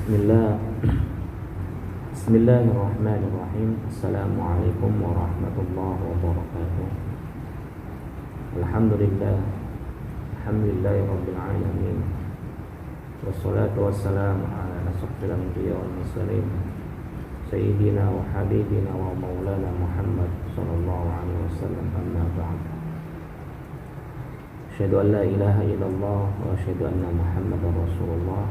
Bismillahirrahmanirrahim. Assalamualaikum warahmatullahi wabarakatuh. Alhamdulillahirabbil alamin. Wassalatu wassalamu ala asyrafil anbiya'i wal mursalin sayyidina wa habibina wa maulana Muhammad sallallahu alaihi wasallam. Amma ba'd. Asyhadu an la ilaha illallah wa asyhadu anna Muhammadar Rasulullah.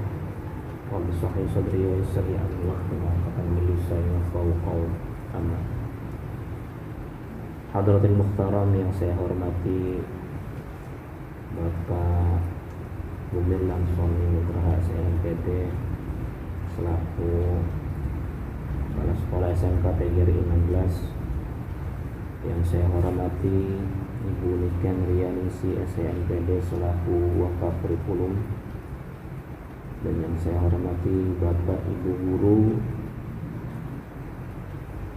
Rabbi shrah li sadri wa yassir li amri wahlul 'uqdatam min lisani yafqahu qawli. Amma. Hadratul Muhtaram yang saya hormati Bapak Gumilang Sony Nugraha SNMPD selaku Kepala Sekolah SMK PGRI 16, yang saya hormati Ibu Niken Rianingsi SNMPD selaku Wakaf Kurikulum, dan yang saya hormati Bapak Ibu Guru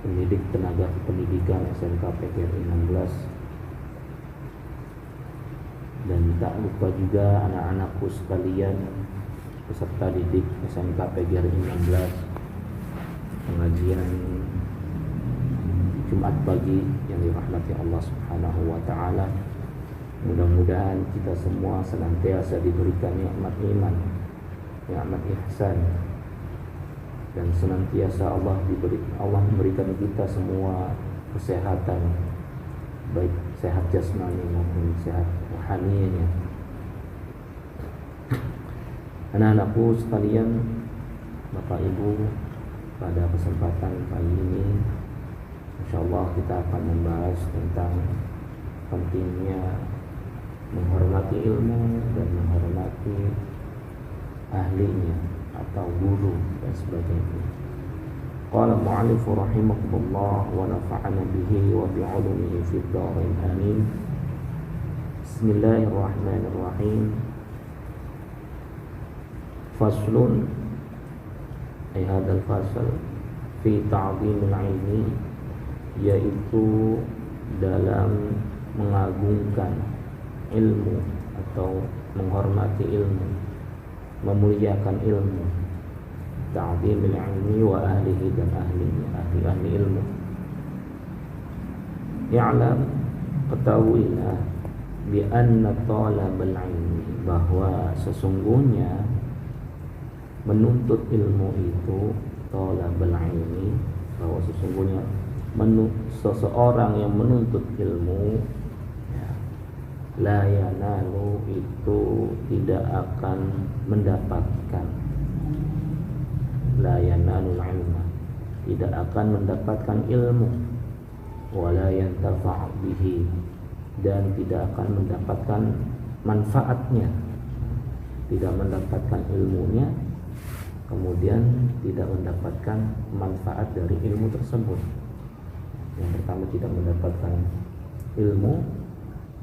pendidik tenaga pendidikan SMK PGRI 16, dan tak lupa juga anak-anakku sekalian peserta didik SMK PGRI 16 pengajian Jumat pagi yang dirahmati Allah Subhanahu wa taala. Mudah-mudahan kita semua senantiasa diberikan nikmat iman, nikmat ihsan, dan senantiasa Allah memberikan kita semua kesehatan, baik sehat jasmani maupun sehat rohaninya. Anak-anakku sekalian, Bapak Ibu, pada kesempatan pagi ini insyaallah kita akan membahas tentang pentingnya menghormati ilmu dan menghormati ahlinya atau guru dan sebagainya. Qala mu'allif rahimahullah wa nafa'ana bihi wa bi'ulumihi fid dharain amin. Bismillahirrahmanirrahim. Faslun, ay hadzal fasl fi ta'dhimil ilmi, yaitu dalam mengagungkan ilmu atau menghormati ilmu, memuliakan ilmu. Ta'dhimil ilmi wa ahlihi, dan ahlinya, ahli ilmu. Ya'lam, ketahuilah, bi anna talabal ilmi, bahwa sesungguhnya menuntut ilmu itu, talabal ilmi, bahwa sesungguhnya seseorang yang menuntut ilmu, ya, la yanalu, itu tidak akan mendapatkan, la yanalul ilma, tidak akan mendapatkan ilmu, wala yantafa' bihi, dan tidak akan mendapatkan manfaatnya, tidak mendapatkan ilmunya, kemudian tidak mendapatkan manfaat dari ilmu tersebut. Yang pertama, tidak mendapatkan ilmu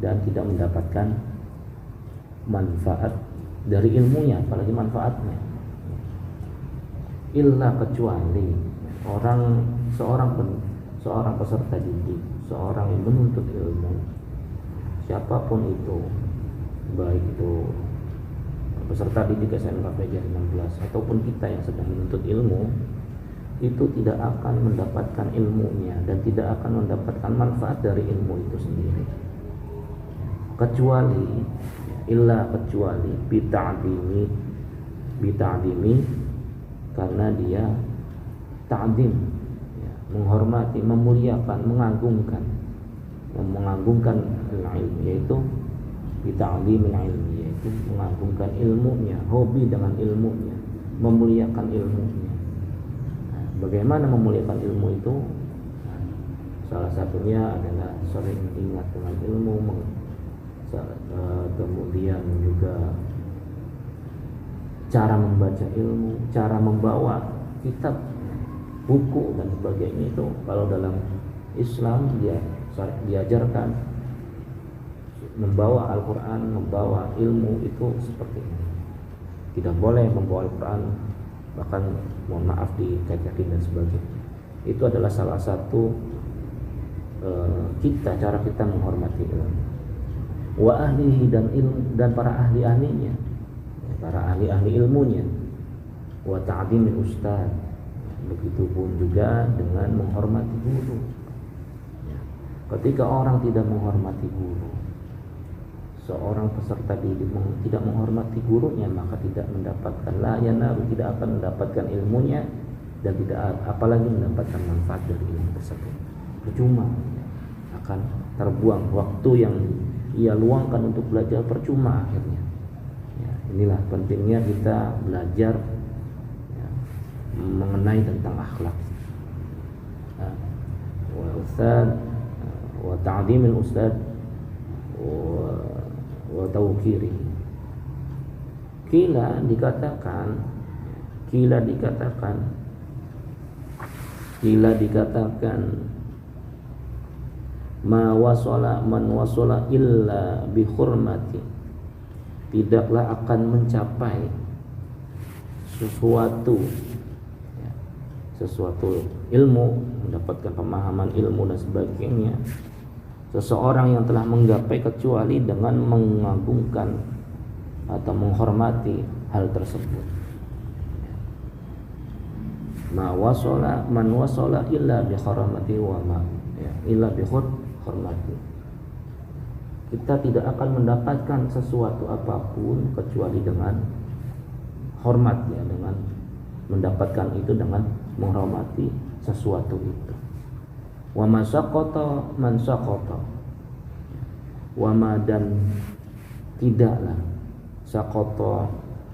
dan tidak mendapatkan manfaat dari ilmunya, apalagi manfaatnya. Illa, kecuali seorang peserta didik, seorang yang menuntut ilmu, siapapun itu, baik itu peserta didik SMK PGRI 16 ataupun kita yang sedang menuntut ilmu, itu tidak akan mendapatkan ilmunya dan tidak akan mendapatkan manfaat dari ilmu itu sendiri, kecuali bita'dimi, karena dia ta'dim, ya, menghormati, memuliakan, mengagungkan ilmu, yaitu bita'dimil ilmi, yaitu mengagungkan ilmunya, hobi dengan ilmunya, memuliakan ilmunya. Bagaimana memuliakan ilmu itu? Salah satunya adalah sering ingat dengan ilmu, kemudian juga cara membaca ilmu, cara membawa kitab, buku dan sebagainya. Itu kalau dalam Islam dia diajarkan membawa Al-Quran, membawa ilmu itu seperti ini. Tidak boleh membawa Al-Quran, bahkan mohon maaf dikait-kaitin dan sebagainya. Itu adalah salah satu cara kita menghormati ilmu. Wa ahlihi, dan ilmu, dan para ahli-ahlinya, para ahli-ahli ilmunya. wa ta'dhimil ustaz. Begitupun juga dengan menghormati guru. Ketika orang tidak menghormati guru, seorang peserta didik tidak menghormati gurunya, maka tidak mendapatkan tidak akan mendapatkan ilmunya, dan tidak apalagi mendapatkan manfaat dari ilmu tersebut. Percuma, akan terbuang waktu yang ia luangkan untuk belajar, percuma akhirnya. Ya, inilah pentingnya kita belajar mengenai tentang akhlak. Wa ustad wa ta'dhimil ustad wa tawqiri. Kila dikatakan ma wasala man wasala illa bi hurmati, tidaklah akan mencapai sesuatu ilmu, mendapatkan pemahaman ilmu dan sebagainya, seseorang yang telah menggapai kecuali dengan mengagungkan atau menghormati hal tersebut. Man wasala illa bi hurmati wa ma illa bi hurmati. Kita tidak akan mendapatkan sesuatu apapun kecuali dengan hormat, ya, dengan mendapatkan itu dengan menghormati sesuatu itu. Wa ma saqata man saqata. Wa ma, dan tidaklah saqata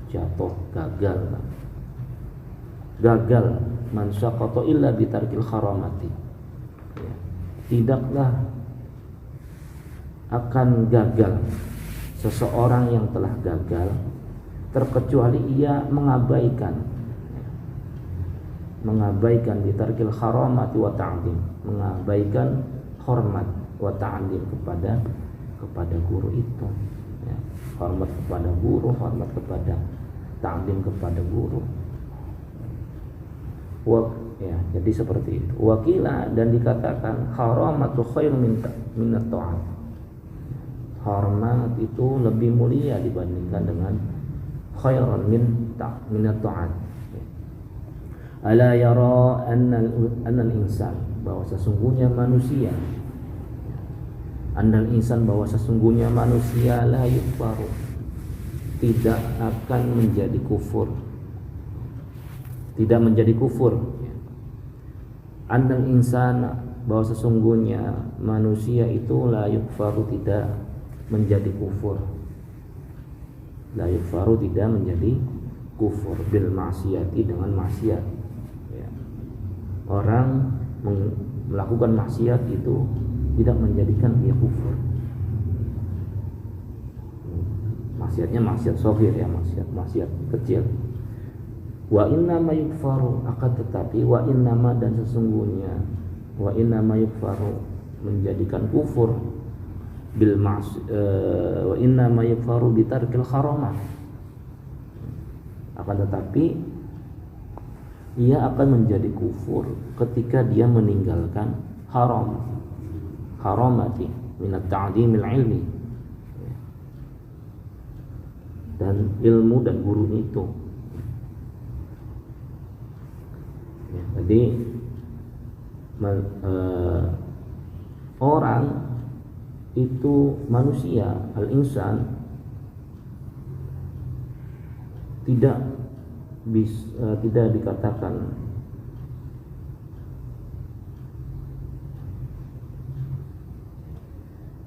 jatuh, gagal man saqata illa bitarkil haramati. Tidaklah akan gagal seseorang yang telah gagal terkecuali ia mengabaikan bitarkil haramati wa ta'zim, mengabaikan hormat wa ta'zim kepada guru itu, ya. Hormat kepada guru, hormat kepada ta'zim kepada guru. Jadi seperti itu. Wakila, dan dikatakan haramatu khair min at-ta'at. Hormat itu lebih mulia dibandingkan dengan khairan min at-ta'at. Ala yara annal insan, bahwa sesungguhnya manusia, bahwa sesungguhnya manusia la yukfaru, tidak akan menjadi kufur, tidak menjadi kufur. Annal insan, bahwa sesungguhnya manusia itu la yukfaru, tidak menjadi kufur. La yukfaru, tidak menjadi kufur bil maksiati, dengan maksiat. Orang melakukan maksiat itu tidak menjadikan dia kufur. Maksiatnya maksiat shaghir, ya, maksiat kecil. Wa inna ma yukfaru, akan tetapi wa inna ma, dan sesungguhnya wa inna ma yukfaru, menjadikan kufur bil wa inna ma yukfaru bitarkil haramah, akan tetapi ia akan menjadi kufur ketika dia meninggalkan haramati minat ta'dhimil ilmi, dan ilmu dan guru itu. Jadi orang itu, manusia, al-insan, tidak dikatakan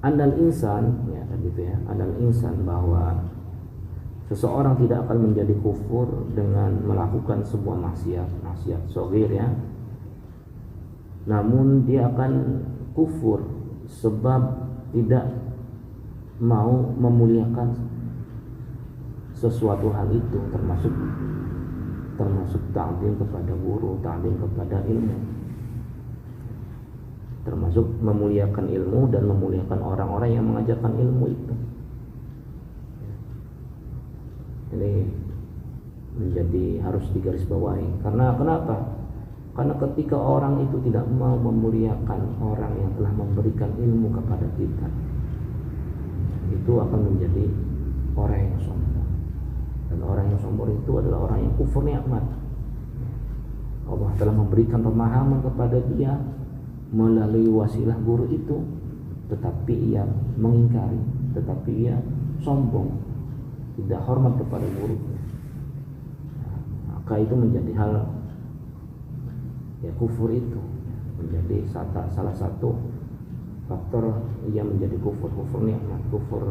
andal insan, ya gitu ya, andal insan, bahwa seseorang tidak akan menjadi kufur dengan melakukan sebuah maksiat shaghir, ya. Namun dia akan kufur sebab tidak mau memuliakan sesuatu hal itu, termasuk ta'zim kepada guru, ta'zim kepada ilmu, termasuk memuliakan ilmu dan memuliakan orang-orang yang mengajarkan ilmu itu. Ini menjadi harus digarisbawahi. Karena kenapa? Karena ketika orang itu tidak mau memuliakan orang yang telah memberikan ilmu kepada kita, itu akan menjadi orang yang sombong. Dan Orang yang sombong itu adalah orang yang kufur nikmat. Allah telah memberikan pemahaman kepada dia melalui wasilah guru itu, tetapi ia mengingkari, tetapi ia sombong, tidak hormat kepada guru. Maka itu menjadi hal ya, kufur itu menjadi salah satu faktor yang menjadi kufur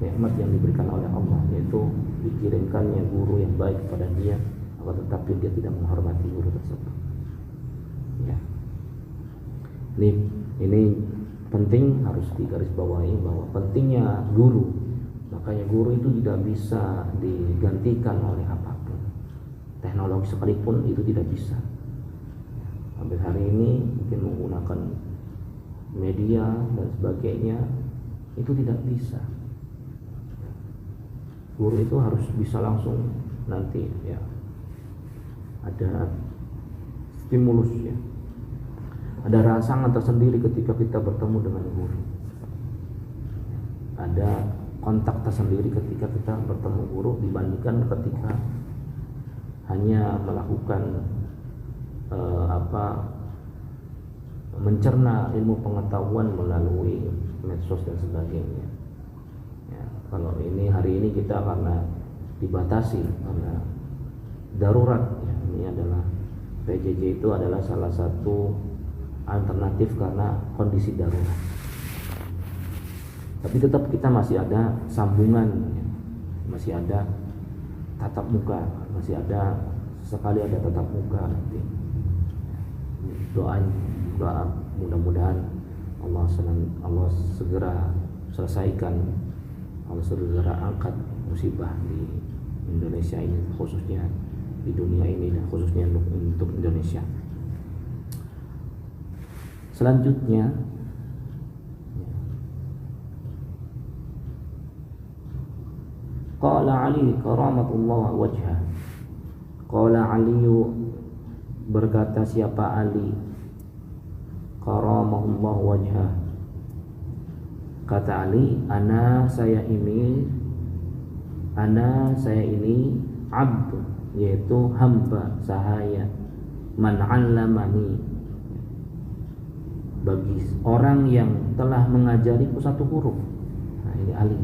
nikmat yang diberikan oleh Allah, yaitu dikirimkannya guru yang baik kepada dia, akan tetapi dia tidak menghormati guru tersebut. Ya. Ini penting, harus digarisbawahi bahwa pentingnya guru. Makanya guru itu tidak bisa digantikan oleh apapun. Teknologi sekalipun itu tidak bisa. Sampai hari ini mungkin menggunakan media dan sebagainya itu tidak bisa. Guru itu harus bisa langsung nanti ya ada stimulus ya, ada rangsangan tersendiri ketika kita bertemu dengan guru, ada kontak tersendiri ketika kita bertemu guru dibandingkan ketika hanya melakukan mencerna ilmu pengetahuan melalui medsos dan sebagainya. Ya, kalau hari ini kita karena dibatasi karena darurat ya, ini adalah PJJ itu adalah salah satu alternatif karena kondisi darurat. Tapi tetap kita masih ada sambungan ya, masih ada tatap muka, masih ada sekali ada tatap muka nanti. Doa mudah-mudahan Allah segera selesaikan, Allah segera angkat musibah di Indonesia ini, khususnya di dunia ini dan khususnya untuk Indonesia. Selanjutnya Qala Ali karamatullah wajhah. Qala Ali, berkata siapa Ali, karamahullah wajhah, kata Ali, saya ini abd, yaitu hamba sahaya, man 'allamani, bagi orang yang telah mengajariku satu huruf. Nah, ini Ali,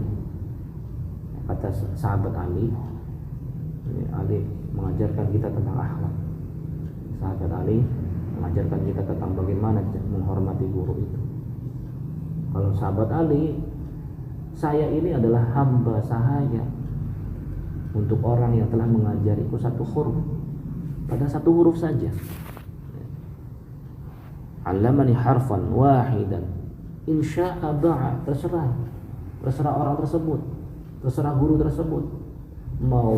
kata sahabat Ali. Ini Ali mengajarkan kita tentang akhlak. Sahabat Ali mengajarkan kita tentang bagaimana menghormati guru itu. Kalau sahabat Ali, saya ini adalah hamba sahaya untuk orang yang telah mengajariku satu huruf, pada satu huruf saja. Allamani harfan wahidan, insya'a ba'a, terserah orang tersebut, terserah guru tersebut, mau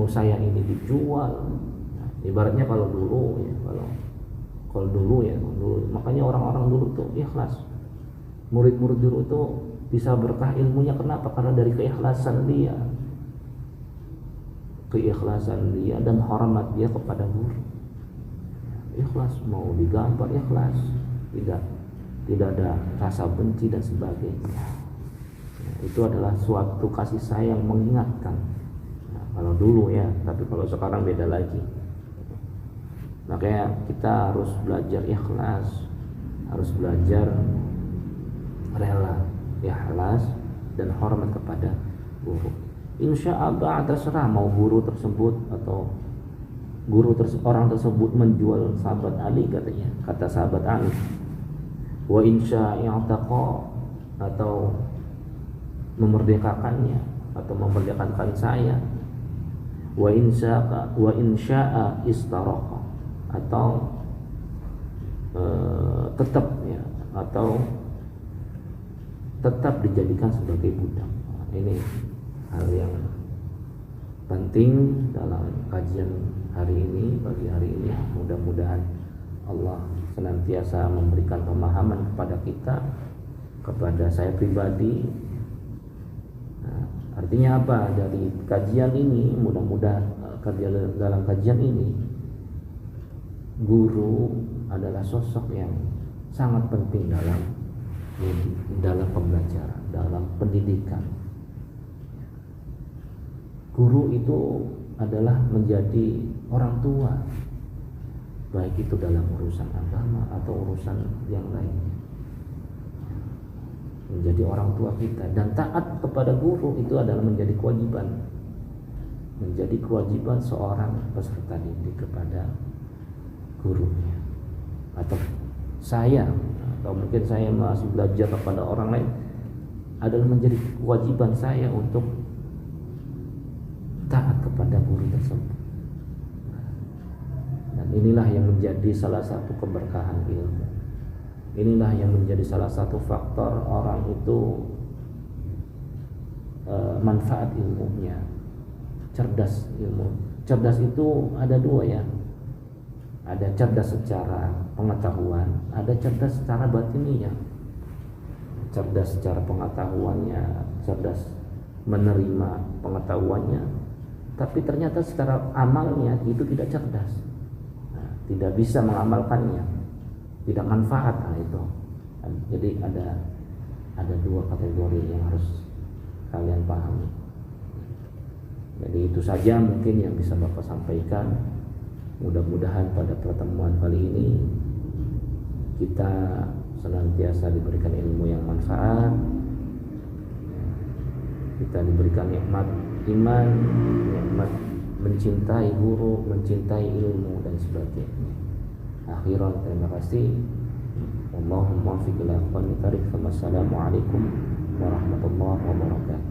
saya ini dijual. Nah, ibaratnya kalau dulu, makanya orang-orang dulu tuh ikhlas. Murid-murid dulu tuh bisa berkah ilmunya, kenapa? Karena dari keikhlasan dia dan hormat dia kepada guru. Ikhlas, mau digambar ikhlas, tidak ada rasa benci dan sebagainya. Itu adalah suatu kasih sayang mengingatkan. Nah, kalau dulu ya, tapi kalau sekarang beda lagi. Makanya kita harus belajar ikhlas, harus belajar rela, ikhlas dan hormat kepada guru. Insya Allah terserah mau guru tersebut atau orang tersebut menjual sahabat Ali, katanya, kata sahabat Ali. Wa insya i'taqa, atau memerdekakannya atau memerdekakan saya. Wa insya'a istaraqa, atau tetap ya, atau tetap dijadikan sebagai budak. Ini hal yang penting dalam kajian hari ini, pagi hari ini. Mudah-mudahan Allah senantiasa memberikan pemahaman kepada kita, kepada saya pribadi. Nah, artinya apa dari kajian ini? Mudah-mudahan dalam kajian ini, guru adalah sosok yang sangat penting dalam pembelajaran, dalam pendidikan. Guru itu adalah menjadi orang tua, baik itu dalam urusan agama atau urusan yang lainnya. Menjadi orang tua kita, dan taat kepada guru itu adalah menjadi kewajiban. Menjadi kewajiban seorang peserta didik kepada gurunya. Atau saya, atau mungkin saya masih belajar kepada orang lain, adalah menjadi kewajiban saya untuk taat kepada guru tersebut. Dan inilah yang menjadi salah satu keberkahan ilmu. Inilah yang menjadi salah satu faktor orang itu manfaat ilmunya, cerdas ilmu. Cerdas itu ada dua ya. Ada cerdas secara pengetahuan, ada cerdas secara batinnya. Cerdas secara pengetahuannya, cerdas menerima pengetahuannya, tapi ternyata secara amalnya itu tidak cerdas. Nah, tidak bisa mengamalkannya, tidak manfaat. Nah, itu. Jadi ada dua kategori yang harus kalian pahami. Jadi itu saja mungkin yang bisa Bapak sampaikan. Mudah-mudahan pada pertemuan kali ini kita senantiasa diberikan ilmu yang manfaat, kita diberikan nikmat iman, nikmat mencintai guru, mencintai ilmu dan sebagainya. Akhiran, terima kasih. Allahumma fiqh ila aqwamit thariq. Wassalamualaikum warahmatullahi wabarakatuh.